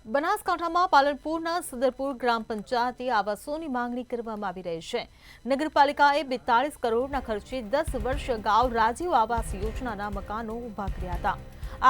બનાસકાંઠામાં પાલનપુરના સદરપુર ગ્રામ પંચાયતે આવાસોની માંગણી કરવામાં આવી રહી છે। નગરપાલિકાએ 42 કરોડના ખર્ચે 10 વર્ષ અગાઉ રાજીવ આવાસ યોજનાના મકાનો ઊભા કર્યા હતા।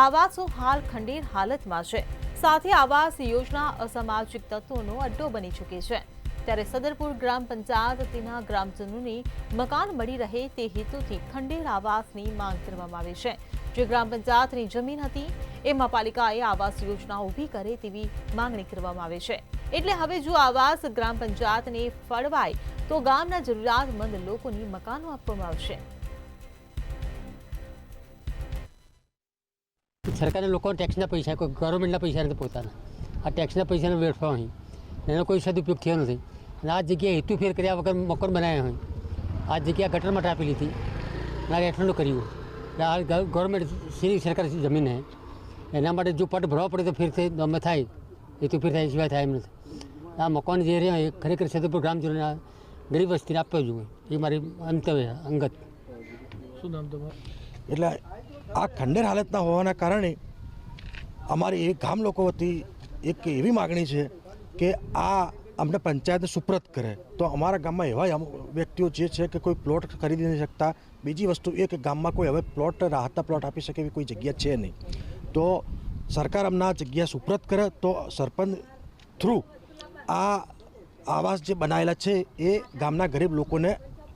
આવાસો હાલ ખંડેર હાલતમાં છે, સાથે આવાસ યોજના અસામાજિક તત્વોનો અડ્ડો બની ચૂકી છે। ત્યારે સદરપુર ગ્રામ પંચાયત તેના ગ્રામજનોને મકાન મળી રહે તે હેતુથી ખંડેર આવાસની માંગ કરવામાં આવી છે। જે ગ્રામ પંચાયતની જમીન હતી એમાં પાલિકાએ આવાસ યોજના ઊભી કરે તેવી માંગણી કરવામાં આવી છે। એટલે હવે જો આવાસ ગ્રામ પંચાયતને ફળવાય તો ગામના જરૂરિયાતમંદ લોકોને મકાનો આપવામાં આવશે। સરકારે લોકોને ટેક્સના પૈસા, કોઈ ગવર્મેન્ટના પૈસા નથી પોતાના, આ ટેક્સના પૈસાનો વેડફાવ અહીં એનો કોઈ સદુપયોગ થયો નથી। અને આ જગ્યાએ હેતુફેર કર્યા વગર મકાન બનાવ્યા હોય, આ જગ્યા ગટર માટે આપી લીધી, ના એટલું કર્યું। આ ગવર્મેન્ટ શ્રી સરકાર જમીન હે, એના માટે જો પટ ભરવા પડે તો ફેર અમે થાય, હેતુફેર થાય સિવાય થાય એમ નથી। આ મકાન જે રહ્યા એ ખરેખર સદરપુર ગ્રામજનોને ગરીબ વસ્તીને આપવા જોઈએ, એ મારી અંતવ્ય અંગત। શું નામ તમારું? એટલે આ ખંડેર હાલતના હોવાના કારણે અમારી એ ગામ લોકો વતી એક એવી માગણી છે કે આ અમને પંચાયતને સુપ્રત કરે તો અમારા ગામમાં એવા વ્યક્તિઓ જે છે કે કોઈ પ્લોટ ખરીદી નથી શકતા। બીજી વસ્તુ એ કે ગામમાં કોઈ હવે પ્લોટ રાહતના પ્લોટ આપી શકે એવી કોઈ જગ્યા છે નહીં, તો સરકાર અમને આ જગ્યા સુપ્રત કરે તો સરપંચ થ્રુ આ આવાસ જે બનાવેલા છે એ ગામના ગરીબ લોકોને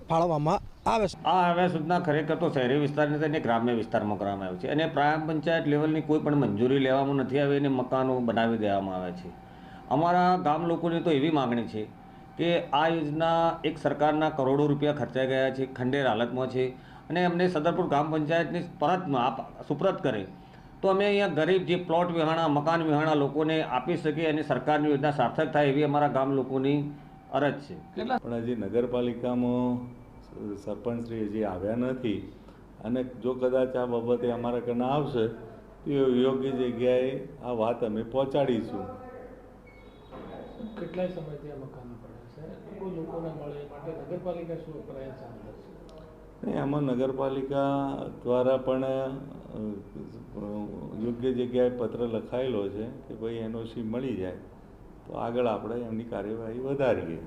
ફાળવવામાં આવે છે। આ આવાસ યોજના ખરેખર તો શહેરી વિસ્તારની અને ગ્રામ્ય વિસ્તારમાં કરવામાં આવે છે અને ગ્રામ પંચાયત લેવલની કોઈ પણ મંજૂરી લેવામાં નથી આવી અને મકાનો બનાવી દેવામાં આવે છે। અમારા ગામ લોકોની તો એવી માગણી છે કે આ યોજના એક સરકારના કરોડો રૂપિયા ખર્ચાઈ ગયા છે, ખંડેર હાલતમાં છે અને અમને સદરપુર ગ્રામ પંચાયતની પરતમાં સુપ્રત કરે તો અમે અહીંયા ગરીબ જે પ્લોટ વિહાણા, મકાન વિહાણા લોકોને આપી શકીએ અને સરકારની યોજના સાર્થક થાય એવી અમારા ગામ લોકોની અરજ છે। પણ હજી નગરપાલિકામાં સરપંચશ્રી હજી આવ્યા નથી અને જો કદાચ આ બાબતે અમારા કన్నా આવશે તો યોગ્ય જગ્યાએ આ વાત અમે પહોંચાડીશું। કેટલાય સમયથી આ મકાનો પડે છે, લોકોને મળે માટે નગરપાલિકા શું પ્રયાસ ચાલુ કરશે? નહીં, આમાં નગરપાલિકા દ્વારા પણ યોગ્ય જગ્યાએ પત્ર લખાયેલો છે કે ભાઈ એનઓસી મળી જાય તો આગળ આપણે એમની કાર્યવાહી વધારીએ।